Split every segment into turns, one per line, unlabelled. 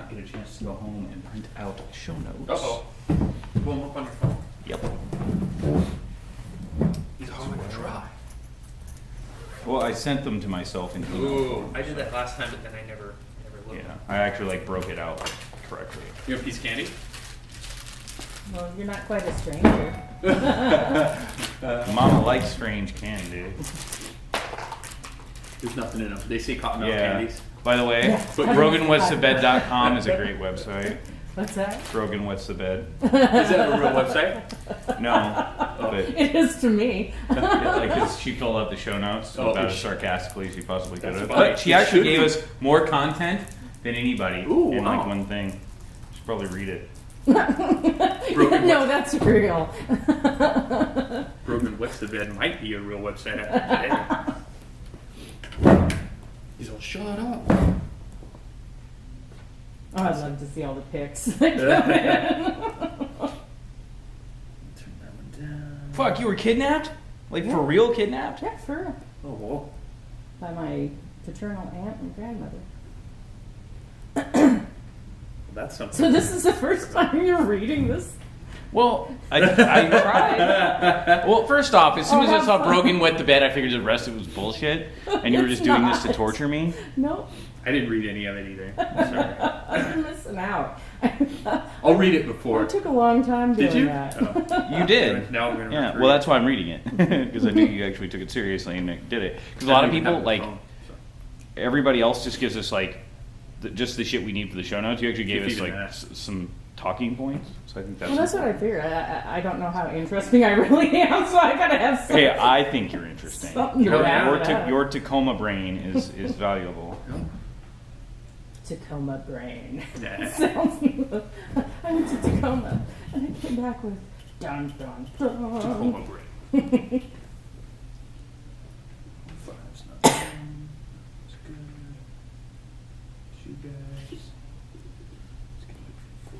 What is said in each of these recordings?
not get a chance to go home and print out show notes.
Uh-oh. Pull them up on your phone.
Yep.
He's hard to try.
Well, I sent them to myself in email.
Ooh, I did that last time, but then I never looked.
Yeah, I actually broke it out correctly.
You have a piece of candy?
Well, you're not quite a stranger.
Mama likes strange candy.
There's nothing in them. They say cottonmouth
Yeah.
candies.
By the way,
Yes.
broganwetsthebed.com is a great website.
What's that?
Brogan Wets the Bed.
Is that a real website?
No, but
It is to me.
like 'cause she filled out the show notes
Oh,
about
it
as sarcastically as she possibly could
That's
have.
funny.
But she
It
actually
should
gave
be.
us more content than anybody
Ooh,
in like
wow.
one thing. Should probably read it.
No, that's real.
Brogan What's the Bed might be a real website after today. He's all, shut up.
Oh, I'd love to see all the pics.
Turn that one down.
Fuck, you were kidnapped? Like for real kidnapped?
Yeah, sure.
Oh, whoa.
By my paternal aunt and grandmother.
That's something.
So this is the first time you're reading this?
Well, I tried. Well, first off, as soon as I
have
saw
fun.
Brogan Wet the Bed, I figured the rest of it was bullshit, and you were just
It's
doing this to
not.
torture me.
No,
I didn't read any of it either. Sorry.
you're missing out.
I'll read it
It
before.
took a long time doing
Did you?
that.
Oh.
You did.
Now I'm going to
Yeah, well, that's why I'm reading it, because I knew you actually took it seriously and did it. Because a lot of people, like, everybody else just gives us, like, just the shit we need for the show notes. You actually gave
If
us,
even
like,
that.
some talking points, so I think that's...
Well, that's what I figured. I don't know how interesting I really am, so I gotta have some,
Hey, I think you're interesting.
something to
Your-
wrap
Your,
it up.
your Tacoma brain is valuable.
Tacoma brain.
Nah.
Sounds. I went to Tacoma and I came back with dun dun dun.
Tacoma brain. Five's not bad. That's good. You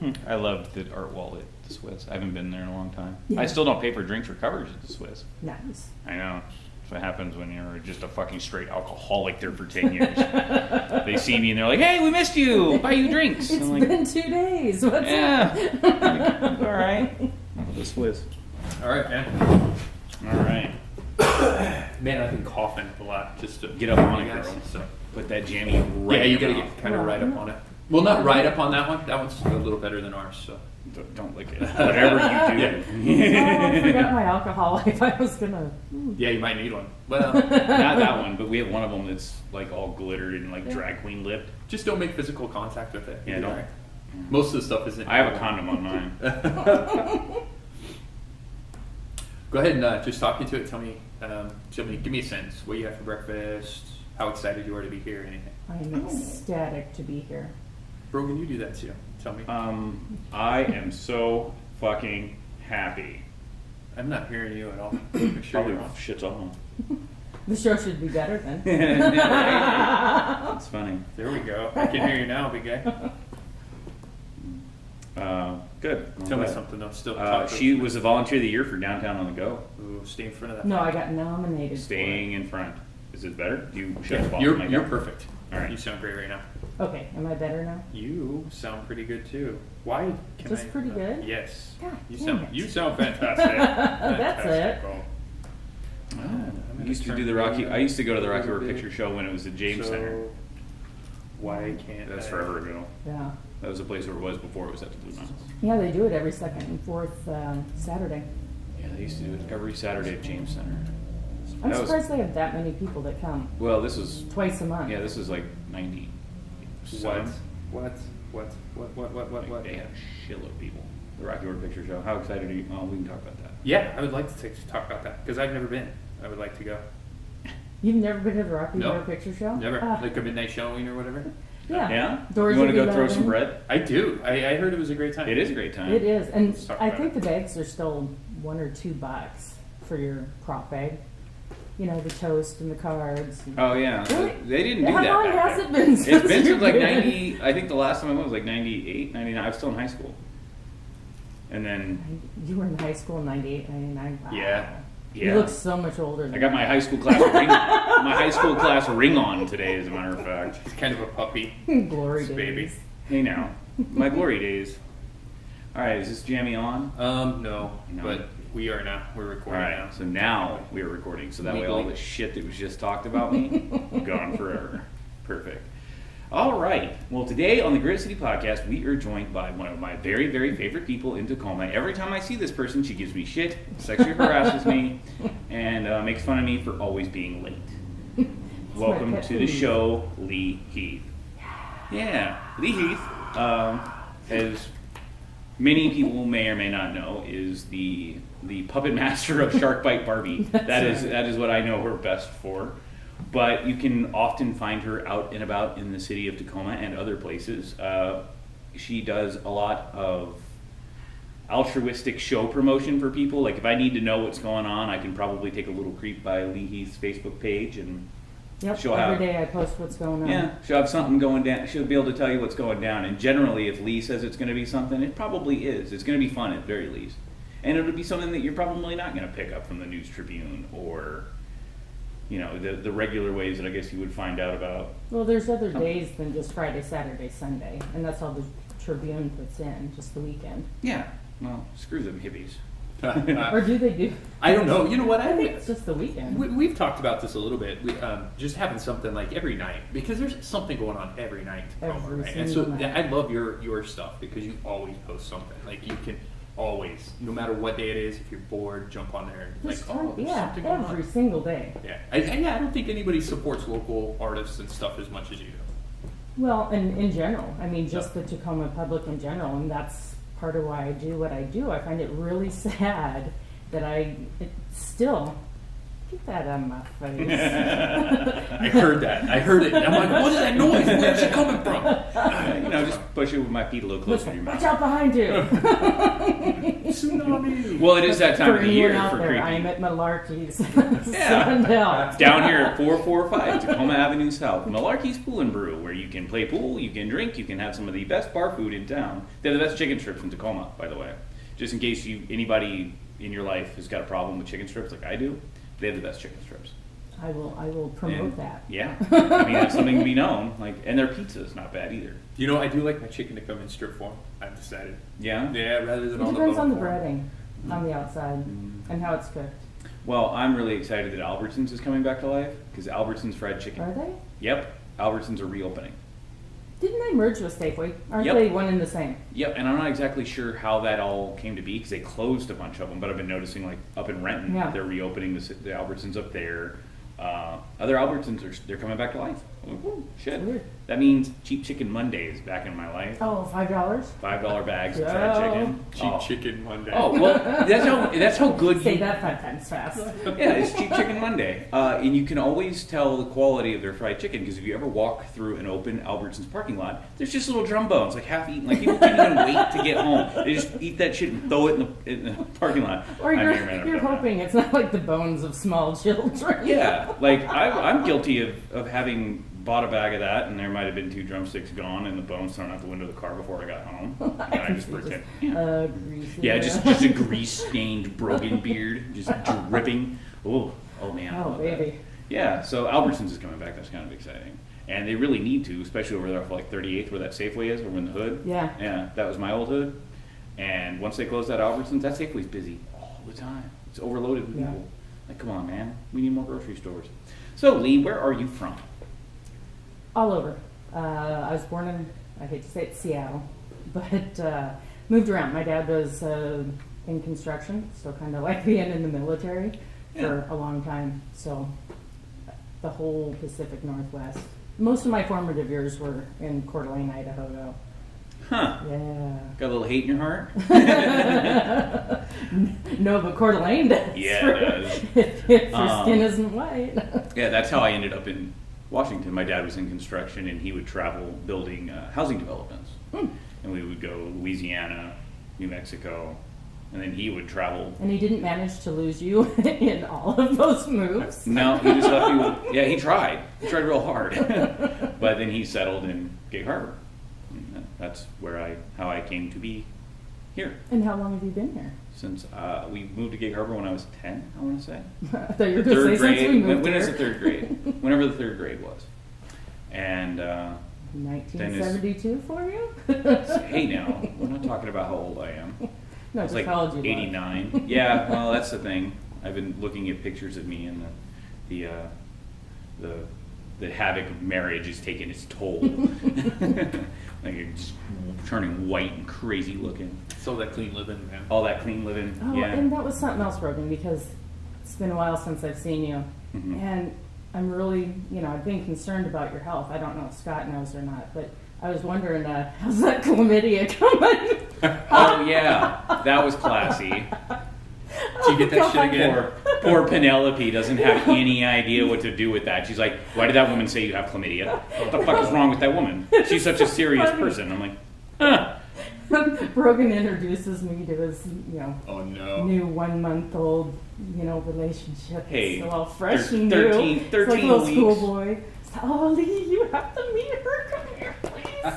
guys.
I love the art wall at the Swiss. I haven't been there in a long time.
Yeah.
I still don't pay for drinks or coverage at the Swiss.
Nice.
I know. That's what happens when you're just a fucking straight alcoholic there for 10 years. They see me and they're like, hey, we missed you. Buy you drinks.
It's
I'm like,
been 2 days. What's
yeah.
up?
All right. The Swiss.
All right, man.
All right.
Man, I've been coughing a lot just to
Get up on
you
it,
guys.
girl.
So.
Put that jammy right
Yeah, you
in
gotta
your
get
mouth.
kind of right up on it. Well, not right up on that one. That one's a little better than ours. So.
Don't lick it. Whatever you do.
Oh, I forgot my alcohol life. I was gonna.
Yeah, you might need one. Well,
Not that one, but we have one of them that's like all glittered and like drag queen lipped.
just don't make physical contact with it.
Yeah,
You'll be
don't.
all right. Most of the stuff isn't.
I have a condom on mine.
Go ahead and just talk me to it. Tell me, give me a sense. What you have for breakfast? How excited you are to be here? Anything?
I'm ecstatic to be here.
Brogan, you do that too. Tell me.
I am so fucking happy.
I'm not hearing you at all. Make sure
Probably
you're on.
shit's on.
The show should be better then.
That's funny.
There we go. I can hear you now, big guy.
Good.
Tell me something though. Still.
She was a volunteer of the year for Downtown on the Go.
Ooh, stay in front of that.
No, I got nominated.
Staying in front. Is it better? You shut the ball.
You're perfect.
All right.
You sound great right now.
For it. Okay, am I better now?
You sound pretty good too. Why? Can
Just
I,
pretty good?
Yes.
God
You
damn
sound.
it.
You sound fantastic.
That's it.
I used to do the Rocky. I used to go to the Rocky Horror Picture Show when it was the James Center.
Why can't
That's
I-
forever ago.
Yeah.
That was the place where it was before it was at the Blue Mountains.
Yeah, they do it every second and fourth Saturday.
Yeah, they used to do it every Saturday at James Center.
I'm
That was-
surprised they have that many people that come
Well, this was
twice a month.
yeah, this is like 97.
What? What?
They had a shitload of people. The Rocky Horror Picture Show. How excited are you? Oh, we can talk about that.
Yeah, I would like to talk about that because I've never been. I would like to go.
You've never been to the Rocky
No.
Horror Picture Show?
Never.
Ah,
Like a midnight showing or whatever.
yeah.
Yeah.
Doors
you want to
will
go
be
throw
let
some
in.
bread?
I do. I heard it was a great time.
It is a great time.
It is, and
Let's talk
I
about
think
it.
the bags are still $1 or $2 for your prop bag. You know, the toast and the cards. and-
Oh yeah.
Really?
They didn't do
How
that.
long
back
has
then.
it been
It's
since
been
you've
since like
been?
90. I think the last time I went was like 98, 99. I was still in high school. And then
You were in high school in 98, 99. Wow.
Yeah.
yeah.
You look so much older than
I got my high school class ring. My high school class ring on today, as a matter of fact.
He's kind of a puppy.
Glory
This baby.
days.
Hey now, my glory days. All right, is this jammy on?
No, but we are now. We're
All
recording
right,
now.
so now we are recording, so that way all the shit that was just talked about me, gone forever. Perfect. All right, well today on the Grit City Podcast, we are joined by one of my very, very favorite people in Tacoma. Every time I see this person, she gives me shit, sexually harasses me, and makes fun of me for always being late. Welcome to the show, Lee Heath. Yeah, Lee Heath, as many people may or may not know, is the puppet master of Shark Bite Barbie. That is what I know her best for. But you can often find her out and about in the city of Tacoma and other places. She does a lot of altruistic show promotion for people. Like if I need to know what's going on, I can probably take a little creep by Lee Heath's Facebook page and
every day I post what's going on.
Yeah, she'll have something going down. She'll be able to tell you what's going down. And generally, if Lee says it's going to be something, it probably is. It's going to be fun at the very least. And it'll be something that you're probably not going to pick up from the News Tribune or, you know, the regular ways that I guess you would find out about.
Well, there's other days than just Friday, Saturday, Sunday. And that's all the Tribune puts in, just the weekend.
Yeah, well, screw them hippies.
Or do they do?
I don't know. You know what?
I think it's just the weekend.
We've talked about this a little bit. We, just having something like every night, because there's something going on every night.
Every
right? And so
single night.
I love your stuff because you always post something. Like you can always, no matter what day it is, if you're bored, jump on there and
Just
there's something going
every
on.
single day.
Yeah, I don't think anybody supports local artists and stuff as much as you do.
Well, and in general, I mean, just the Tacoma public in general, and that's part of why I do what I do. I find it really sad that it still, get that on my face.
I heard that. I heard it. I'm like, what is that noise? Where's it coming from?
You know, just push it with my feet a little closer to your
Watch
mouth.
out behind you.
Tsunami.
Well, it is that time
For
of the
anyone
year
out
for
there,
creepy.
I am at Malarkey's.
Yeah.
Sandell.
Down here at 445 Tacoma Avenue South, Malarkey's Pool and Brew, where you can play pool, you can drink, you can have some of the best bar food in town. They have the best chicken strips in Tacoma, by the way. Just in case anybody in your life has got a problem with chicken strips like I do, they have the best chicken strips.
I will promote
And,
that.
Yeah, I mean that's something to be known. Like, and their pizza's not bad either.
You know, I do like my chicken to come in strip form. I've decided.
Yeah.
Yeah, rather than
It
all
depends
the
on the
bone form.
breading on the outside and how it's cooked.
Well, I'm really excited that Albertsons is coming back to life because Albertsons fried chicken.
Are they?
Yep, Albertsons are reopening.
Didn't they merge with Safeway? Aren't
Yep.
they one and the same?
Yep, and I'm not exactly sure how that all came to be because they closed a bunch of them, but I've been noticing like up in Renton,
Yeah.
they're reopening the Albertsons up there. Other Albertsons they're coming back to life. Ooh, shit.
Weird.
That means Cheap Chicken Monday is back in my life.
Oh, $5?
$5 bags of
Go.
fried chicken.
Cheap
Oh.
Chicken Monday.
Oh well, that's how good.
Say that 5 times fast.
Yeah, it's Cheap Chicken Monday, and you can always tell the quality of their fried chicken because if you ever walk through an open Albertsons parking lot, there's just little drum bones, like half eaten. Like people can't even wait to get home. They just eat that shit and throw it in the parking lot.
Or
I may or may not
you're
have done that.
hoping it's not like the bones of small children.
Yeah, like I'm guilty of having bought a bag of that, and there might have been 2 drumsticks gone and the bones thrown out the window of the car before I got home. And I just pretend.
Greasy.
Yeah, just a grease-stained, broken beard, just dripping. Oh man. I
Oh,
love that.
baby.
Yeah, so Albertsons is coming back. That's kind of exciting, and they really need to, especially over there for like 38th, where that Safeway is, over in the hood.
Yeah.
Yeah, that was my old hood, and once they close that Albertsons, that Safeway's busy all the time. It's overloaded with
Yeah.
people. Like, come on, man, we need more grocery stores. So, Lee, where are you from?
All over. I was born in, I hate to say it, Seattle, but moved around. My dad was in construction, so kind of like being in the military for a long time. So the whole Pacific Northwest. Most of my formative years were in Coeur d'Alene, Idaho, though.
Huh?
Yeah.
Got a little hate in your heart?
No, but Coeur d'Alene does.
Yeah, it does.
If your skin isn't white.
Yeah, that's how I ended up in Washington. My dad was in construction, and he would travel building housing developments. And we would go to Louisiana, New Mexico, and then he would travel.
And he didn't manage to lose you in all of those moves.
No, he just left me with, yeah, he tried. He tried real hard. But then he settled in Gig Harbor. And that's how I came to be here.
And how long have you been here?
Since we moved to Gig Harbor when I was 10, I want to say.
I thought you were going to say
Third
since we
grade.
moved
When
here.
is the third grade? Whenever the third grade was. And
1972 for you?
Hey now, we're not talking about how old I am.
No,
It's
just
like
how old you
89. Yeah, well, that's the thing. I've been looking at pictures of me, and the havoc of marriage is taking its toll. Like you're just turning white and crazy looking.
It's all that clean living, man.
All that clean living.
Oh,
yeah.
and that was something else, Brogan, because it's been a while since I've seen you.
Mhm.
And I'm really, I've been concerned about your health. I don't know if Scott knows or not, but I was wondering, how's that chlamydia coming?
Oh yeah, that was classy.
Did you get that shit again?
Poor Penelope doesn't have any idea what to do with that. She's like, why did that woman say you have chlamydia? What the fuck is wrong with that woman? She's such a serious person. I'm like, huh.
Brogan introduces me to his,
Oh no.
new 1-month-old, relationship.
Hey,
It's so all fresh and
13
new. It's like a
13
little
weeks.
schoolboy. Oh, Lee, you have to meet her. Come here, please.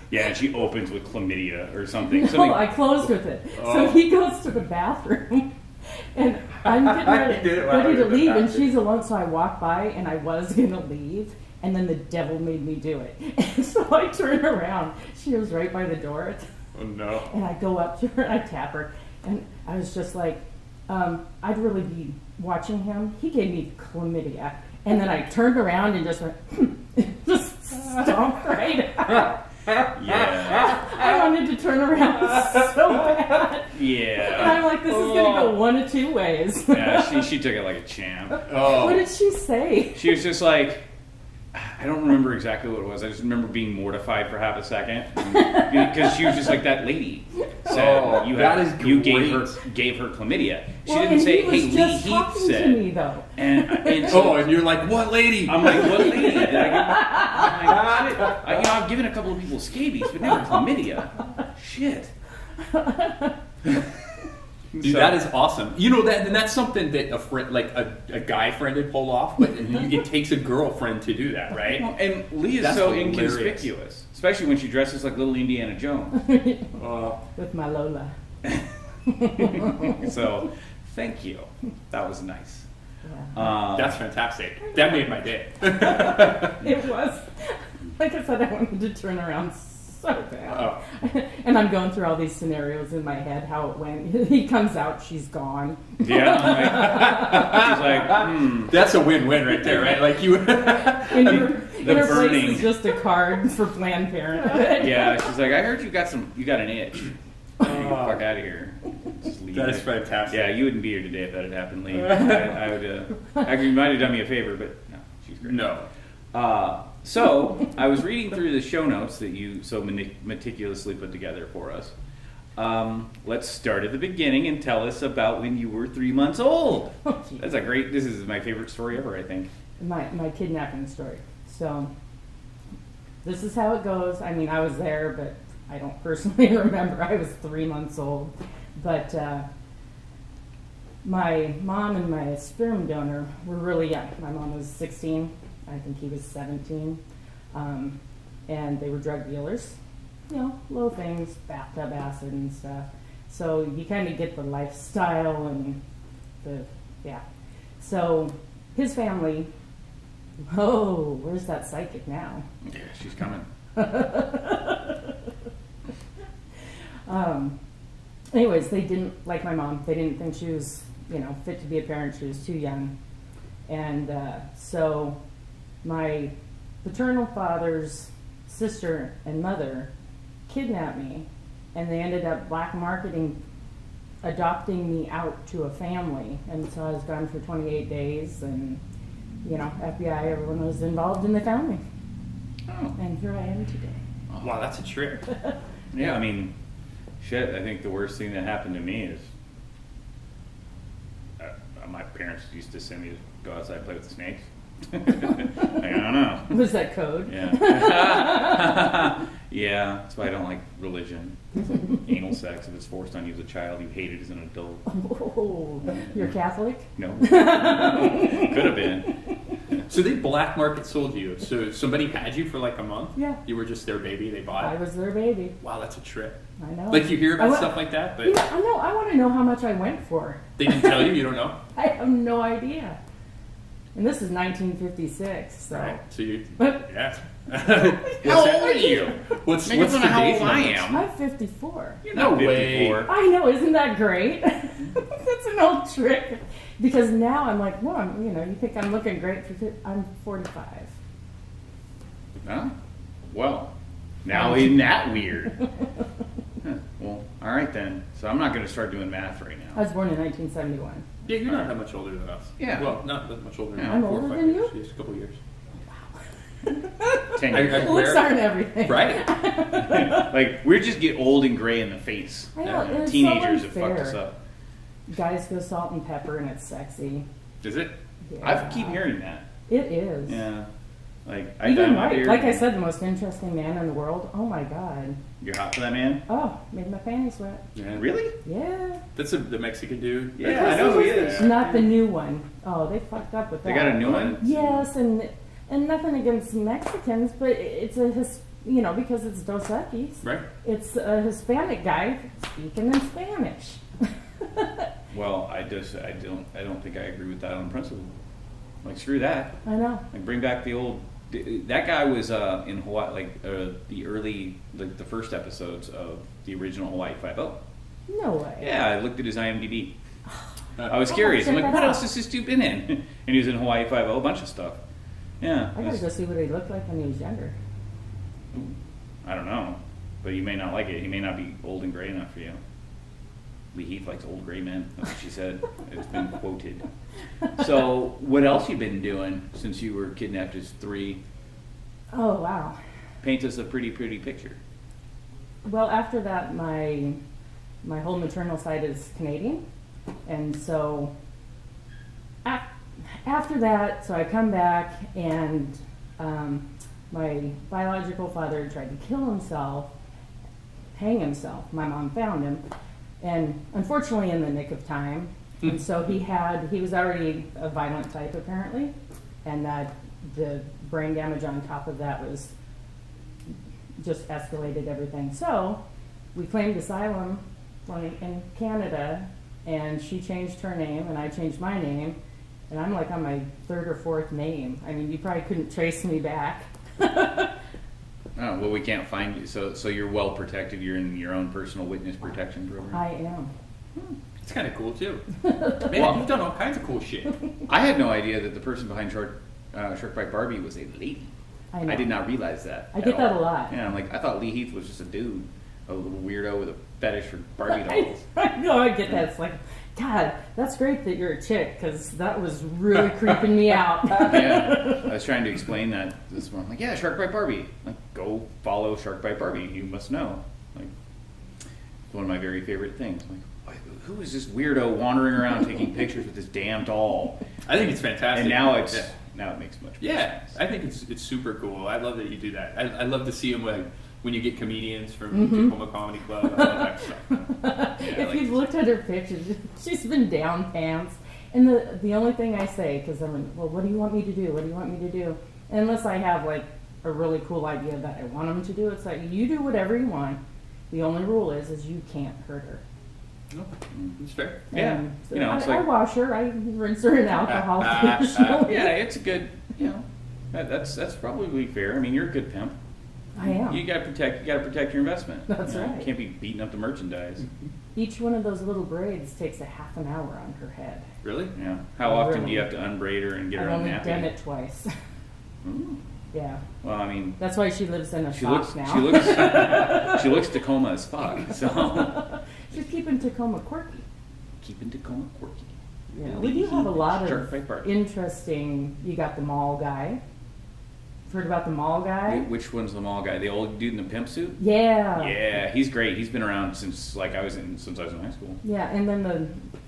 Yeah, and she opens with chlamydia or something.
No, I closed with it. So he goes to the bathroom, and I'm getting ready to leave, and she's alone. So I walk by, and I was going to leave, and then the devil made me do it. And so I turn around. She was right by the door.
Oh no.
And I go up to her, and I tap her, and I was just like, I'd really be watching him. He gave me chlamydia. And then I turned around and just went, just stomped right out.
Yeah.
I wanted to turn around so bad. And
Yeah.
I'm like, this is going to go one of two ways.
Yeah, she took it like a champ.
Oh.
What did she say?
She was just like, I don't remember exactly what it was. I just remember being mortified for half a second because she was just like that lady said.
Oh,
you
that
had,
is
you
great.
gave her chlamydia. She
Well,
didn't
and
say,
he was
"Hey, Lee
just
Heath
talking
said."
to me, though.
And so
Oh, and you're like, what lady?
I'm like, what lady did I give? I'm like, shit. I've given a couple of people scabies, but never chlamydia. Shit.
Dude, that is awesome. And that's something that a friend, like a guy friend would pull off, but it takes a girlfriend to do that, right?
And Lee is
That's
so
hilarious.
inconspicuous, especially when she dresses like little Indiana Jones.
With my Lola.
So, thank you. That was nice.
Yeah.
That's fantastic. That made my day.
It was. Like I said, I wanted to turn around so bad.
Oh.
And I'm going through all these scenarios in my head, how it went. He comes out, she's gone.
Yeah. She's like,
That's a win-win right there, right? Like you.
In her place
burning.
is just a card for Planned Parenthood.
yeah. She's like, I heard you got an itch. Get the fuck out of here. Just leave
That is
it.
fantastic.
Yeah, you wouldn't be here today if that had happened, Lee. I would. Actually, you might have done me a favor, but no, she's great.
No.
So I was reading through the show notes that you so meticulously put together for us. Let's start at the beginning and tell us about when you were 3 months old.
Oh, geez.
This is my favorite story ever, I think.
My kidnapping story. So this is how it goes. I mean, I was there, but I don't personally remember. I was 3 months old. But my mom and my sperm donor were really young. My mom was 16. I think he was 17. And they were drug dealers. Little things, bathtub acid and stuff. So you kind of get the lifestyle and yeah. So his family, where's that psychic now?
Yeah, she's coming.
Anyways, they didn't like my mom. They didn't think she was, fit to be a parent. She was too young. And so my paternal father's sister and mother kidnapped me, and they ended up black marketing, adopting me out to a family. And so I was gone for 28 days, and, FBI, everyone was involved, and they found me.
Oh.
And here I am today.
Wow, that's a trip.
Yeah, I mean, shit, I think the worst thing that happened to me is my parents used to send me to go outside and play with the snakes. Like, I don't know.
Was that code?
Yeah. Yeah, that's why I don't like religion. It's like anal sex, if it's forced on you as a child, you hate it as an adult.
Oh, you're Catholic?
No. Could have been.
So they black market sold you. So somebody had you for like a month?
Yeah.
You were just their baby, they bought
I
it?
was their baby.
Wow, that's a trip.
I know.
Like you hear
I
about
wa-
stuff like that, but
I know. I want to know how much I went for.
they didn't tell you? You don't know?
I have no idea. And this is 1956, so.
Right. So you,
But
yeah.
How old are you?
What's
Make it
the
fun of how
date
old I
limit?
am.
I'm 54.
You're
No
not
way.
54.
I know, isn't that great? That's an old trick. Because now I'm like, well, you think I'm looking great I'm 45.
Huh? Well, now isn't that weird? Huh. Well, all right then. So I'm not going to start doing math right
I
now.
was born in 1971.
Yeah, you're not that much older than us.
Yeah.
Well, not that much older than
Yeah.
us.
I'm
4 or
older
5
than
years.
you?
Just a couple years.
10
I-
years.
I-
Looks aren't everything.
Right?
Like, we're just get old and gray in the face.
I know, it's so
Teenagers have fucked
unfair.
us up.
Guys go salt and pepper and it's sexy.
Is it?
Yeah.
I keep hearing that.
It is.
Yeah. Like,
You did
dye my
right.
beard.
Like I said, the most interesting man in the world. Oh my God.
You're hot for that man?
Oh, made my panties wet.
Yeah.
Really?
Yeah.
That's the Mexican dude.
Yeah, I know he
It's
is.
not the new one. Oh, they fucked up with that.
They got a new one?
Yes, and nothing against Mexicans, but it's because it's Dos Equis.
Right?
It's a Hispanic guy speaking in Spanish.
Well, I don't think I agree with that on principle. Like, screw that.
I know.
Like, bring back the old. That guy was in Hawaii, the first episodes of the original Hawaii Five-0.
No way.
Yeah, I looked at his IMDb. I was
Oh,
curious. I'm
check
like,
that
what
out.
else has this dude been in? And he was in Hawaii Five-0, a bunch of stuff. Yeah.
I gotta go see what he looked like when he was younger.
I don't know, but you may not like it. He may not be old and gray enough for you. Lee Heath likes old gray men. That's what she said. It's been quoted. So, what else you been doing since you were kidnapped as 3?
Oh wow.
Paint us a pretty, pretty picture.
Well, after that, my whole maternal side is Canadian, and so after that, so I come back, and my biological father tried to kill himself, hang himself. My mom found him, and unfortunately in the nick of time. And so he was already a violent type apparently, and that the brain damage on top of that was just escalated everything. So we claimed asylum in Canada, and she changed her name and I changed my name, and I'm like on my 3rd or 4th name. I mean, you probably couldn't trace me back.
Oh, well, we can't find you. So you're well protected. You're in your own personal witness protection program.
I am.
It's kind of cool too. Man, you've done all kinds of cool shit.
I had no idea that the person behind Shark Bite Barbie was a lady.
I know.
I did not realize that.
I
at
get that
all.
a lot.
Yeah, I'm like, I thought Lee Heath was just a dude, a little weirdo with a fetish for Barbie dolls.
I know, I get that. It's like, God, that's great that you're a chick, because that was really creeping me out.
Yeah, I was trying to explain that this morning. Like, yeah, Shark Bite Barbie. Like, go follow Shark Bite Barbie. You must know. Like, it's one of my very favorite things. Like, who is this weirdo wandering around taking pictures with this damn doll?
I think it's fantastic.
And now it makes much more
Yeah,
sense.
I think it's super cool. I love that you do that. I love to see them when you get comedians from Tacoma Comedy Club. I love that stuff.
If you've looked at her pictures, she's been down pants. And the only thing I say, because I'm like, well, what do you want me to do? What do you want me to do? And unless I have like a really cool idea that I want them to do, it's like, you do whatever you want. The only rule is you can't hurt her.
No, it's fair.
Yeah,
And so
it's
I
like,
wash her, I rinse her in alcohol occasionally.
yeah, it's a good, that's probably fair. I mean, you're a good pimp.
I am.
You gotta protect your investment.
That's right.
You can't be beating up the merchandise.
Each one of those little braids takes a half an hour on her head.
Really?
Yeah. How often do
Really?
you have to unbraid her and get
I've
her
only
unnappy?
done it twice.
Ooh.
Yeah.
Well, I mean,
That's why she lives in a
she
shop
looks
now.
she looks Tacoma as fuck. So
She's keeping Tacoma quirky.
keeping Tacoma quirky.
Yeah. We do have a lot
Shark
of
Bite Barbie.
interesting. You got the mall guy. Heard about the mall guy?
Which one's the mall guy? The old dude in the pimp suit?
Yeah.
Yeah, he's great. He's been around since I was in high school.
Yeah, and then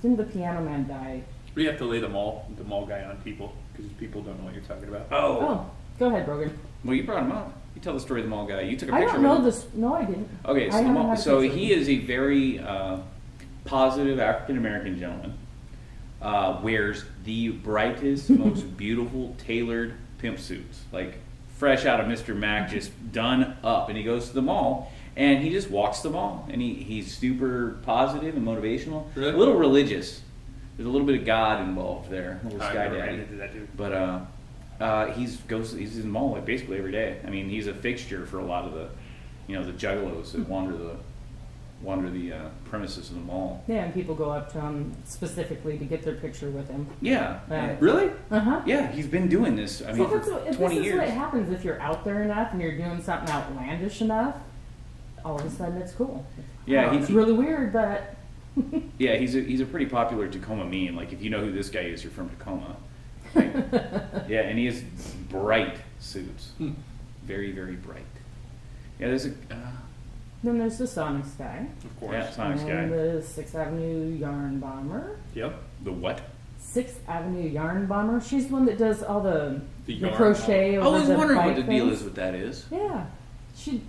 didn't the piano man die?
We have to lay the mall guy on people because people don't know what you're talking about.
Oh, go ahead, Brogan.
Well, you brought him up. You tell the story of the mall guy. You took a
I
picture
don't know
with him.
this. No, I didn't.
Okay,
I
so,
haven't had a
so
picture
he
with
is a very positive African American gentleman. Wears the brightest, most beautiful tailored pimp suits, like fresh out of Mr. Mac, just done up. And he goes to the mall, and he just walks the mall, and he's super positive and motivational,
Really?
a little religious. There's a little bit of God involved there, a little
I
sky
never ran
daddy.
into that dude.
But He's in the mall like basically every day. I mean, he's a fixture for a lot of the, the juggalos that wander the premises of the mall.
Yeah, and people go up to him specifically to get their picture with him.
Yeah.
Really?
Uh-huh.
Yeah, he's been doing this. I mean, for 20
this
years.
is what happens if you're out there enough and you're doing something outlandish enough. All of a sudden, it's cool.
Yeah,
it's really weird, but
yeah, he's a pretty popular Tacoma meme. Like, if you know who this guy is, you're from Tacoma. Right? Yeah, and he has bright suits. Very, very bright. Yeah, there's
then there's the Sonic Sky.
Of course.
Yeah, Sonic Sky.
And the 6th Avenue Yarn Bomber.
Yep.
The what?
6th Avenue Yarn Bomber. She's the one that does all the
yarn
crochet
I
over
was
the
wondering
bike
what the deal
things.
is with that is.
Yeah.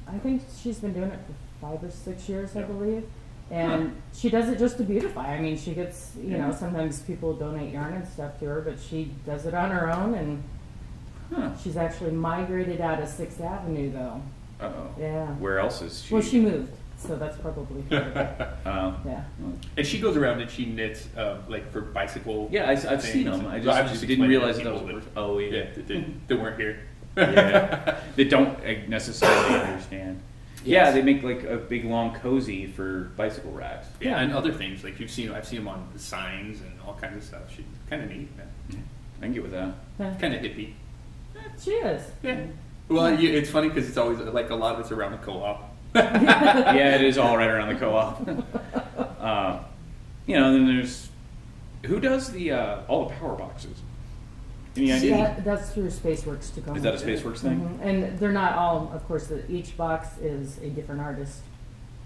I think she's been doing it for 5 or 6 years, I believe. And she does it just to beautify. I mean, she gets, sometimes people donate yarn and stuff to her, but she does it on her own, and she's actually migrated out of 6th Avenue, though.
Uh-oh.
Yeah.
Where else is she?
Well, she moved, so that's probably yeah.
And she goes around and she knits, like for bicycle.
Yeah, I've
things.
seen them. I
I'm
just didn't
explaining
realize
to
that was.
people that-
Oh yeah.
that weren't here.
Yeah. They don't necessarily understand. Yeah, they make like a big long cozy for bicycle racks.
Yeah, and other things like I've seen them on the signs and all kinds of stuff. She's kind of neat, man.
I can get with that.
Kind of hippie.
She is.
Yeah. Well, it's funny because it's always like a lot of it's around the co-op.
Yeah, it is all right around the co-op. Then there's who does the all the power boxes. Any idea?
That's through Spaceworks Tacoma.
Is that a Spaceworks thing?
Mm-hmm. And they're not all, of course. Each box is a different artist.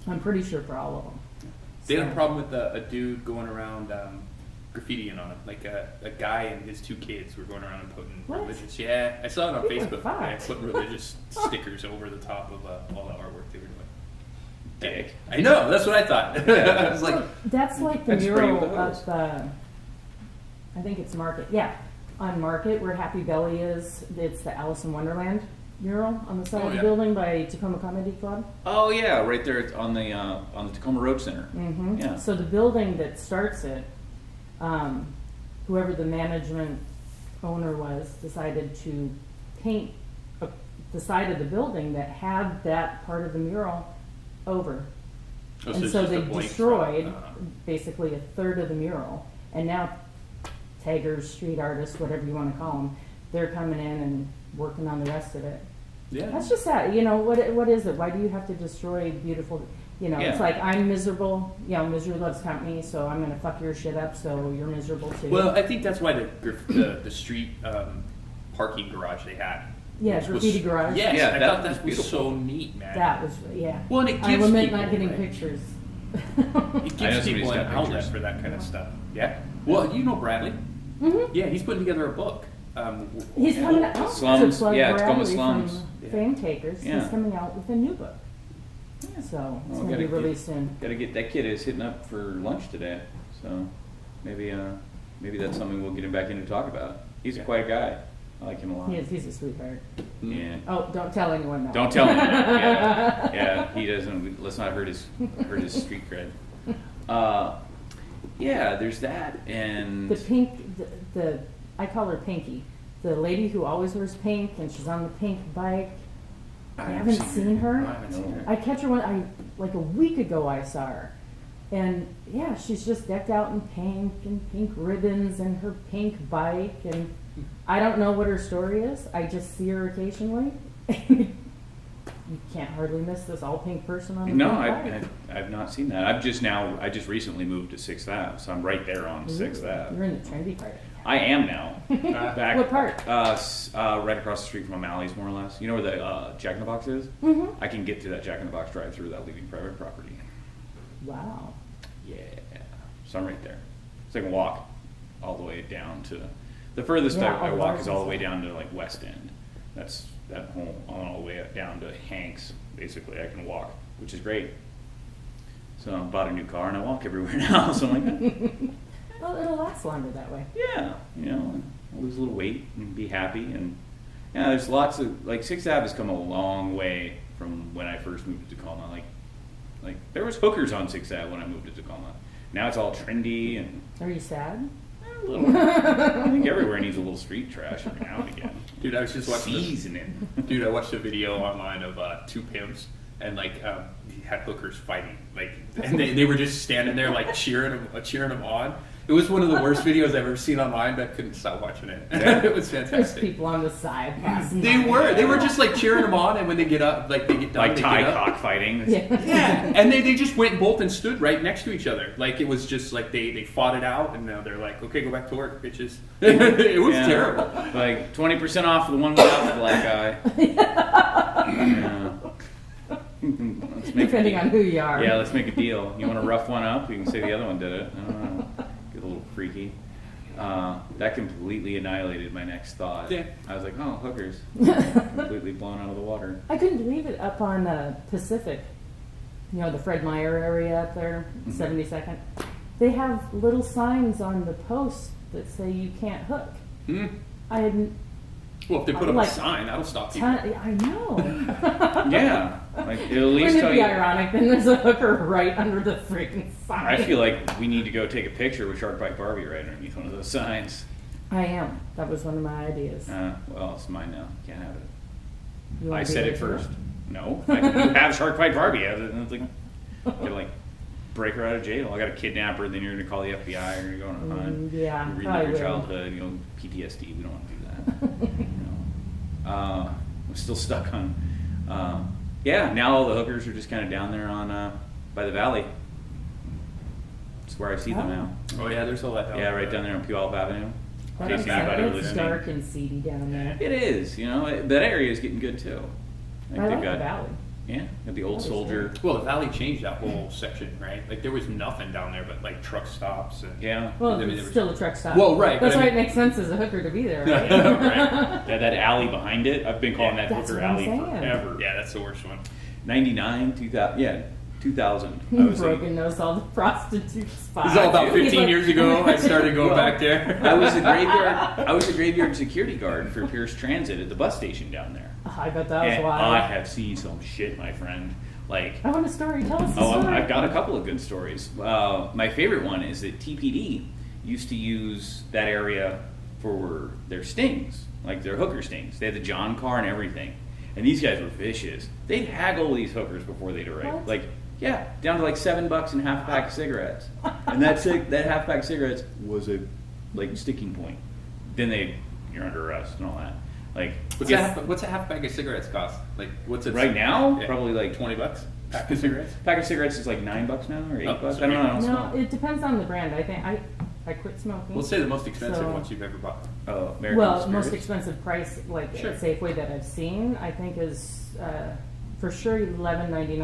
I'm pretty sure for all of them.
They had a problem with a dude going around graffitiing on it. Like a guy and his 2 kids were going around and putting religious. Yeah, I saw it on
People are
Facebook.
fucked.
Putting religious stickers over the top of all the artwork they were doing.
Dick.
I know. That's what I thought. I was like,
That's like the
That's pretty
mural
with those.
of I think it's Market. Yeah, on Market where Happy Belly is. It's the Alice in Wonderland mural on the side of the building by Tacoma Comedy Club.
Oh yeah, right there on the Tacoma Road Center.
Mm-hmm.
Yeah.
So the building that starts it, whoever the management owner was, decided to paint the side of the building that had that part of the mural over.
oh,
And
it's
so
just a
they
blank
destroyed
spot.
basically a third of the mural. And now taggers, street artists, whatever you want to call them, they're coming in and working on the rest of it.
Yeah.
That's just sad. What is it? Why do you have to destroy beautiful?
Yeah.
It's like I'm miserable. Misery loves company, so I'm going to fuck your shit up so you're miserable too.
Well, I think that's why the street parking garage they had.
Yeah, graffiti garage.
Yes,
Yeah,
I
that
thought
was
that was
beautiful.
so neat, man.
That was, yeah.
Well, and it
I
gives
lament
people,
not getting
right?
pictures.
It
I know
gives
somebody's
people an
got
outlet
pictures.
for that kind of stuff. Yeah. Well, you know Bradley.
Mm-hmm.
Yeah, he's putting together a book.
He's coming out
Slums,
to plug
yeah, Tacoma
Bradley
Slums.
from
Yeah.
Fame Takers.
Yeah.
He's coming out with a new book. So it's
Well,
going to be released soon.
Gotta get that kid is hitting up for lunch today, so maybe that's something we'll get him back in to talk about. He's a quiet guy. I like him a lot.
He's a sweetheart.
Yeah.
Oh, don't tell anyone that.
Don't tell him that. Yeah, he doesn't. Let's not hurt his street cred. Yeah, there's that, and
The pink, I call her Pinky. The lady who always wears pink, and she's on the pink bike. I haven't seen her.
I haven't seen her.
I catch her like a week ago I saw her. And yeah, she's just decked out in pink and pink ribbons and her pink bike, and I don't know what her story is. I just see her occasionally. You can't hardly miss this all pink person on the
no,
pink bike.
I've not seen that. I just recently moved to 6th Ave, so I'm right there on 6th Ave.
You're in the trendy part.
I am now. Back,
What part?
Right across the street from O'Malley's, more or less. You know where the Jack in the Box is?
Mm-hmm.
I can get to that Jack in the Box drive-through without leaving private property.
Wow.
Yeah, so I'm right there. So I can walk all the way down to the furthest
Yeah,
I
all
walk
bars
is all
and
the way
stuff.
down to like West End. That's that whole all the way down to Hanks. Basically, I can walk, which is great. So I bought a new car and I walk everywhere now. So I'm like,
Well, it'll last longer that way.
yeah, I'll lose a little weight and be happy. And yeah, there's lots of like 6th Ave has come a long way from when I first moved to Tacoma. Like there was hookers on 6th Ave when I moved to Tacoma. Now it's all trendy and
Are you sad?
a little. I think everywhere needs a little street trash every now and again.
Dude, I was just watching
seasoning.
Dude, I watched a video online of two pimps, and he had hookers fighting, and they were just standing there cheering them on. It was one of the worst videos I've ever seen online, but I couldn't stop watching it.
Yeah.
It was
There's
fantastic.
people on the side passing.
They were just cheering them on, and when they get up, they get done,
Like
they
Thai
get up.
cockfighting.
Yeah, and they just went both and stood right next to each other. It was just they fought it out, and now they're like, okay, go back to work, bitches. It was terrible.
20% off for the one without the black eye. Yeah. Let's make
Depending on who you are.
Yeah, let's make a deal. You want to rough one up? You can say the other one did it. I don't know. Get a little freaky. That completely annihilated my next thought.
Yeah.
I was like, oh, hookers. Completely blown out of the water.
I couldn't believe it up on Pacific. The Fred Meyer area up there, 72nd. They have little signs on the post that say you can't hook. I hadn't.
Well, if they put up a sign, that'll stop people.
I know.
Yeah. It'll at least
Wouldn't it
tell
be
you.
ironic? Then there's a hooker right under the freaking sign.
I feel like we need to go take a picture with Shark Bite Barbie right underneath one of those signs.
I am. That was one of my ideas.
Well, it's mine now. You can't have it.
You wanna
I
be
said
there
it
too?
first. No, I have Shark Bite Barbie. It's gotta break her out of jail. I got to kidnap her. Then you're gonna call the FBI. Or you're going on a hunt.
Yeah,
Relive
probably
your
will.
childhood. PTSD. We don't want to do that. I'm still stuck on. Now all the hookers are just kind of down there on by the valley. That's where I see them now.
Oh yeah, there's all that.
Yeah, right down there on Puyallup Avenue.
That
In
is
case anybody
it's
listening.
dark and seedy down there.
It is. That area is getting good too.
I like the valley.
Yeah, got the old
That is
soldier.
Well, the valley changed that whole section, right? There was nothing down there but truck stops and
Yeah.
Well,
I mean,
it's
there was-
still a truck stop.
Well, right,
That's
but I
why
mean-
it makes sense as a hooker to be there, right?
Yeah, that alley behind it. I've been calling that
That's
hooker
what I'm
alley
saying.
forever.
Yeah, that's the worst one.
99, 2000. Yeah, 2000. I was
Brogan knows all the prostitute spots.
This is all about
He's
15
like-
years ago. I started going back there.
I was a graveyard security guard for Pierce Transit at the bus station down there.
I bet that was
And
wild.
I have seen some shit, my friend.
I want a story. Tell us the
Oh,
story.
I've got a couple of good stories. My favorite one is that TPD used to use that area for their stings, like their hooker stings. They had the John car and everything. And these guys were vicious. They'd haggle these hookers before they'd arrive.
What?
Down to $7 and half a pack of cigarettes. And that half pack of cigarettes was a sticking point. Then you're under arrest and all that.
What's a half bag of cigarettes cost? What's it
Right now,
Yeah.
probably
$20 pack of cigarettes.
pack of cigarettes is $9 now or $8.
Oh,
I don't know. I don't
No,
smoke.
it depends on the brand. I think I quit smoking.
Let's say the most expensive
So-
ones you've ever bought.
Oh, American
Well,
Spirits.
most expensive price,
Sure.
at Safeway that I've seen, I think is for sure $11.99.